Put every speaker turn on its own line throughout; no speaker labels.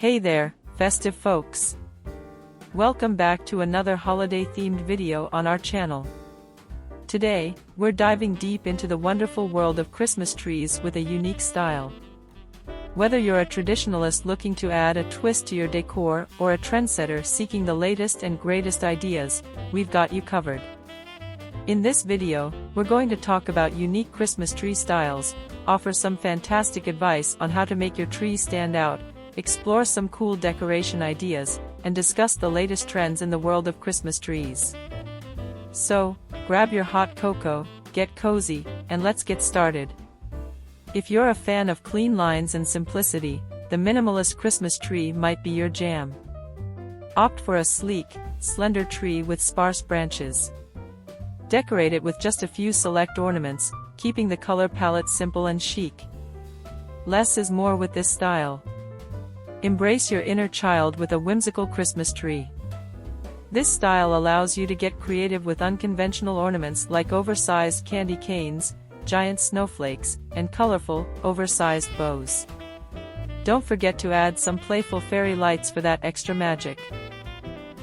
Hey there, festive folks! Welcome back to another holiday-themed video on our channel. Today, we're diving deep into the wonderful world of Christmas trees with a unique style. Whether you're a traditionalist looking to add a twist to your decor or a trendsetter seeking the latest and greatest ideas, we've got you covered. In this video, we're going to talk about unique Christmas tree styles, offer some fantastic advice on how to make your tree stand out, explore some cool decoration ideas, and discuss the latest trends in the world of Christmas trees. So, grab your hot cocoa, get cozy, and let's get started. If you're a fan of clean lines and simplicity, the minimalist Christmas tree might be your jam. Opt for a sleek, slender tree with sparse branches. Decorate it with just a few select ornaments, keeping the color palette simple and chic. Less is more with this style. Embrace your inner child with a whimsical Christmas tree. This style allows you to get creative with unconventional ornaments like oversized candy canes, giant snowflakes, and colorful, oversized bows. Don't forget to add some playful fairy lights for that extra magic.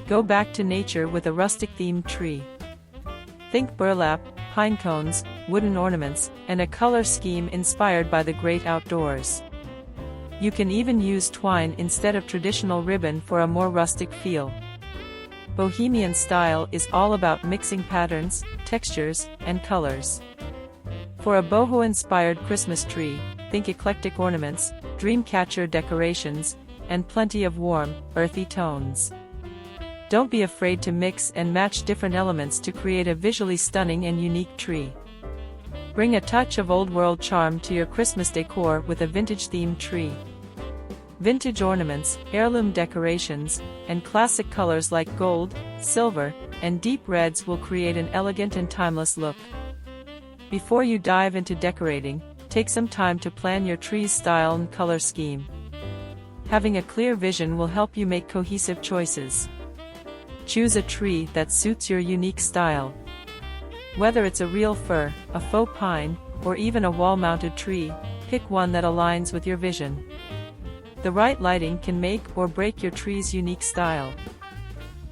Go back to nature with a rustic-themed tree. Think burlap, pine cones, wooden ornaments, and a color scheme inspired by the great outdoors. You can even use twine instead of traditional ribbon for a more rustic feel. Bohemian style is all about mixing patterns, textures, and colors. For a boho-inspired Christmas tree, think eclectic ornaments, dream-catcher decorations, and plenty of warm, earthy tones. Don't be afraid to mix and match different elements to create a visually stunning and unique tree. Bring a touch of old-world charm to your Christmas decor with a vintage-themed tree. Vintage ornaments, heirloom decorations, and classic colors like gold, silver, and deep reds will create an elegant and timeless look. Before you dive into decorating, take some time to plan your tree's style and color scheme. Having a clear vision will help you make cohesive choices. Choose a tree that suits your unique style. Whether it's a real fir, a faux pine, or even a wall-mounted tree, pick one that aligns with your vision. The right lighting can make or break your tree's unique style.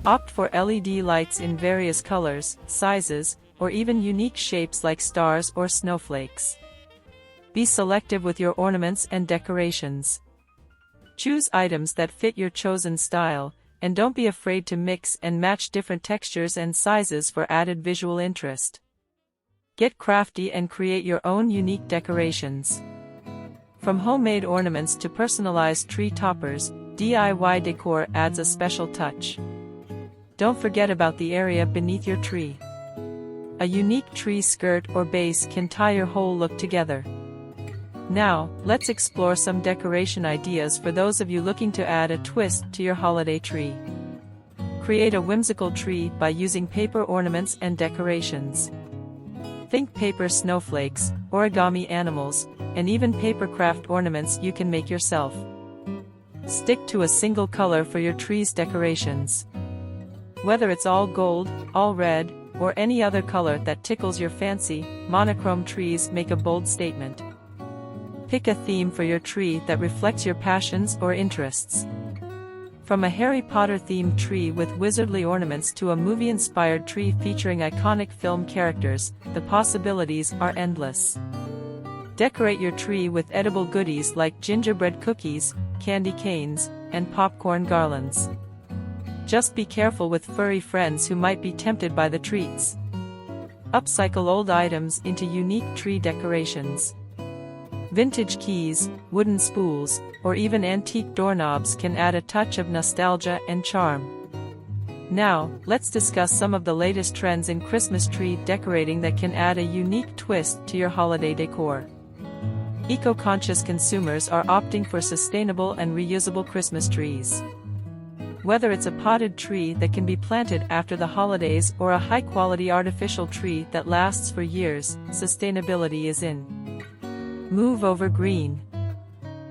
Opt for LED lights in various colors, sizes, or even unique shapes like stars or snowflakes. Be selective with your ornaments and decorations. Choose items that fit your chosen style, and don't be afraid to mix and match different textures and sizes for added visual interest. Get crafty and create your own unique decorations. From homemade ornaments to personalized tree toppers, DIY decor adds a special touch. Don't forget about the area beneath your tree. A unique tree skirt or base can tie your whole look together. Now, let's explore some decoration ideas for those of you looking to add a twist to your holiday tree. Create a whimsical tree by using paper ornaments and decorations. Think paper snowflakes, origami animals, and even paper craft ornaments you can make yourself. Stick to a single color for your tree's decorations. Whether it's all gold, all red, or any other color that tickles your fancy, monochrome trees make a bold statement. Pick a theme for your tree that reflects your passions or interests. From a Harry Potter-themed tree with wizardly ornaments to a movie-inspired tree featuring iconic film characters, the possibilities are endless. Decorate your tree with edible goodies like gingerbread cookies, candy canes, and popcorn garlands. Just be careful with furry friends who might be tempted by the treats. Upcycle old items into unique tree decorations. Vintage keys, wooden spools, or even antique doorknobs can add a touch of nostalgia and charm. Now, let's discuss some of the latest trends in Christmas tree decorating that can add a unique twist to your holiday decor. Eco-conscious consumers are opting for sustainable and reusable Christmas trees. Whether it's a potted tree that can be planted after the holidays or a high-quality artificial tree that lasts for years, sustainability is in. Move over green.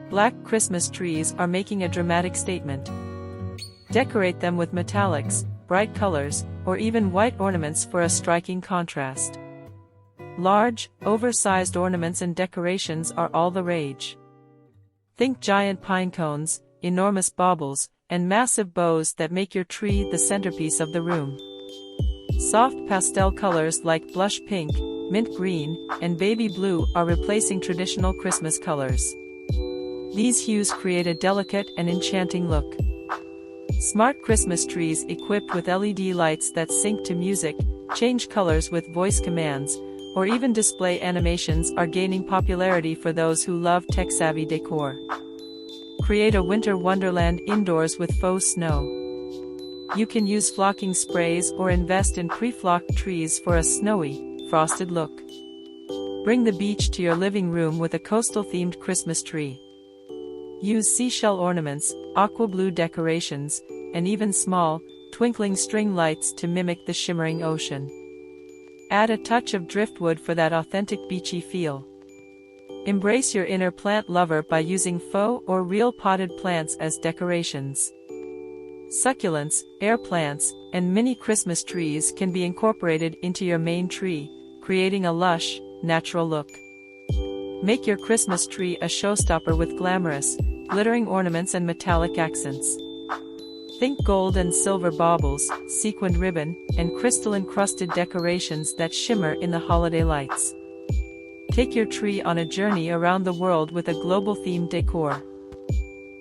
Black Christmas trees are making a dramatic statement. Decorate them with metallics, bright colors, or even white ornaments for a striking contrast. Large, oversized ornaments and decorations are all the rage. Think giant pine cones, enormous baubles, and massive bows that make your tree the centerpiece of the room. Soft pastel colors like blush pink, mint green, and baby blue are replacing traditional Christmas colors. These hues create a delicate and enchanting look. Smart Christmas trees equipped with LED lights that sync to music, change colors with voice commands, or even display animations are gaining popularity for those who love tech-savvy decor. Create a winter wonderland indoors with faux snow. You can use flocking sprays or invest in pre-flocked trees for a snowy, frosted look. Bring the beach to your living room with a coastal-themed Christmas tree. Use seashell ornaments, aqua blue decorations, and even small, twinkling string lights to mimic the shimmering ocean. Add a touch of driftwood for that authentic beachy feel. Embrace your inner plant lover by using faux or real potted plants as decorations. Succulents, air plants, and mini Christmas trees can be incorporated into your main tree, creating a lush, natural look. Make your Christmas tree a showstopper with glamorous, glittering ornaments and metallic accents. Think gold and silver baubles, sequined ribbon, and crystal-encrusted decorations that shimmer in the holiday lights. Take your tree on a journey around the world with a global-themed decor.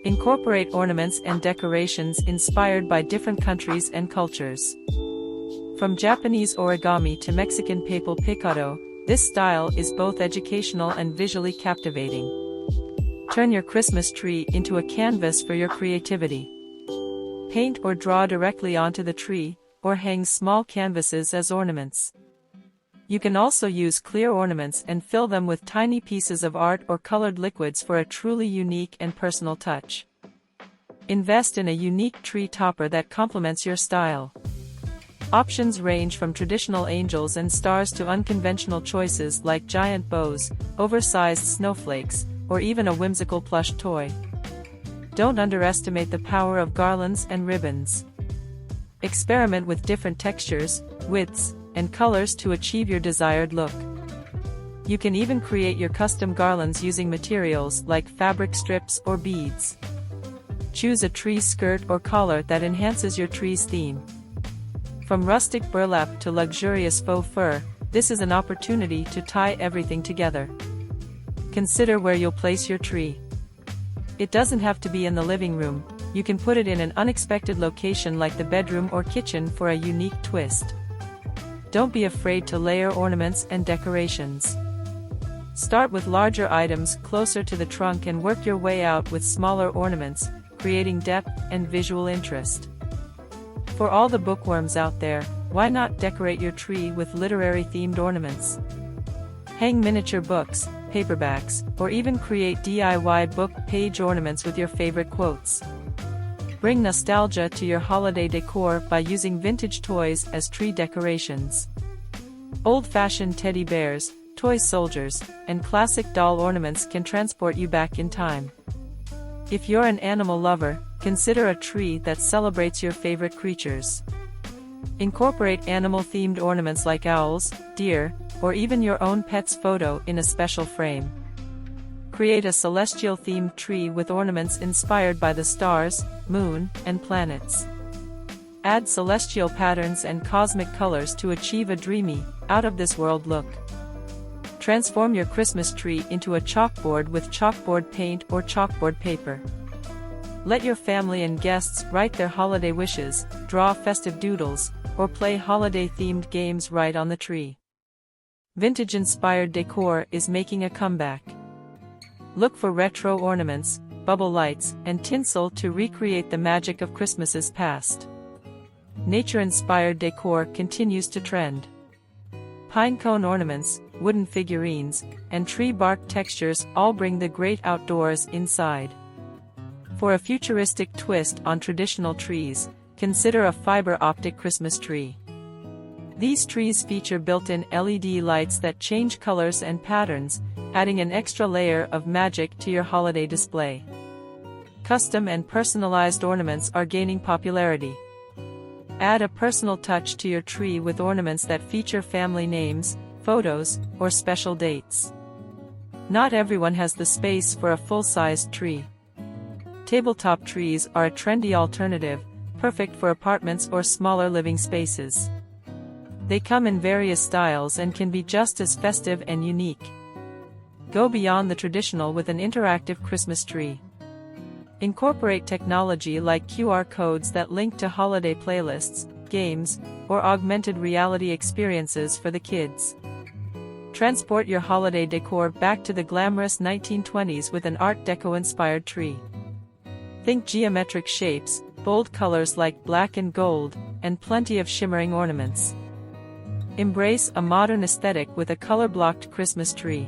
Incorporate ornaments and decorations inspired by different countries and cultures. From Japanese origami to Mexican papel picado, this style is both educational and visually captivating. Turn your Christmas tree into a canvas for your creativity. Paint or draw directly onto the tree, or hang small canvases as ornaments. You can also use clear ornaments and fill them with tiny pieces of art or colored liquids for a truly unique and personal touch. Invest in a unique tree topper that complements your style. Options range from traditional angels and stars to unconventional choices like giant bows, oversized snowflakes, or even a whimsical plush toy. Don't underestimate the power of garlands and ribbons. Experiment with different textures, widths, and colors to achieve your desired look. You can even create your custom garlands using materials like fabric strips or beads. Choose a tree skirt or collar that enhances your tree's theme. From rustic burlap to luxurious faux fur, this is an opportunity to tie everything together. Consider where you'll place your tree. It doesn't have to be in the living room, you can put it in an unexpected location like the bedroom or kitchen for a unique twist. Don't be afraid to layer ornaments and decorations. Start with larger items closer to the trunk and work your way out with smaller ornaments, creating depth and visual interest. For all the bookworms out there, why not decorate your tree with literary-themed ornaments? Hang miniature books, paperbacks, or even create DIY book page ornaments with your favorite quotes. Bring nostalgia to your holiday decor by using vintage toys as tree decorations. Old-fashioned teddy bears, toy soldiers, and classic doll ornaments can transport you back in time. If you're an animal lover, consider a tree that celebrates your favorite creatures. Incorporate animal-themed ornaments like owls, deer, or even your own pet's photo in a special frame. Create a celestial-themed tree with ornaments inspired by the stars, moon, and planets. Add celestial patterns and cosmic colors to achieve a dreamy, out-of-this-world look. Transform your Christmas tree into a chalkboard with chalkboard paint or chalkboard paper. Let your family and guests write their holiday wishes, draw festive doodles, or play holiday-themed games right on the tree. Vintage-inspired decor is making a comeback. Look for retro ornaments, bubble lights, and tinsel to recreate the magic of Christmases past. Nature-inspired decor continues to trend. Pine cone ornaments, wooden figurines, and tree bark textures all bring the great outdoors inside. For a futuristic twist on traditional trees, consider a fiber optic Christmas tree. These trees feature built-in LED lights that change colors and patterns, adding an extra layer of magic to your holiday display. Custom and personalized ornaments are gaining popularity. Add a personal touch to your tree with ornaments that feature family names, photos, or special dates. Not everyone has the space for a full-sized tree. Tabletop trees are a trendy alternative, perfect for apartments or smaller living spaces. They come in various styles and can be just as festive and unique. Go beyond the traditional with an interactive Christmas tree. Incorporate technology like QR codes that link to holiday playlists, games, or augmented reality experiences for the kids. Transport your holiday decor back to the glamorous 1920s with an Art Deco-inspired tree. Think geometric shapes, bold colors like black and gold, and plenty of shimmering ornaments. Embrace a modern aesthetic with a color-blocked Christmas tree.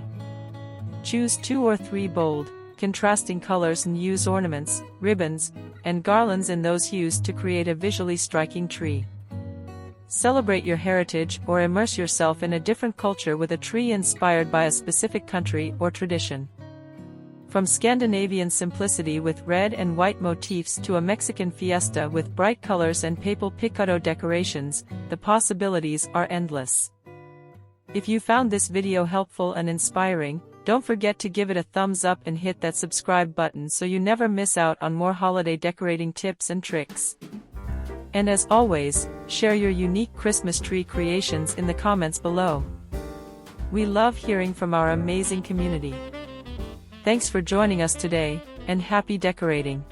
Choose 2 or 3 bold, contrasting colors and use ornaments, ribbons, and garlands in those hues to create a visually striking tree. Celebrate your heritage or immerse yourself in a different culture with a tree inspired by a specific country or tradition. From Scandinavian simplicity with red and white motifs to a Mexican fiesta with bright colors and papal picado decorations, the possibilities are endless. If you found this video helpful and inspiring, don't forget to give it a thumbs up and hit that subscribe button so you never miss out on more holiday decorating tips and tricks. And as always, share your unique Christmas tree creations in the comments below. We love hearing from our amazing community. Thanks for joining us today, and happy decorating!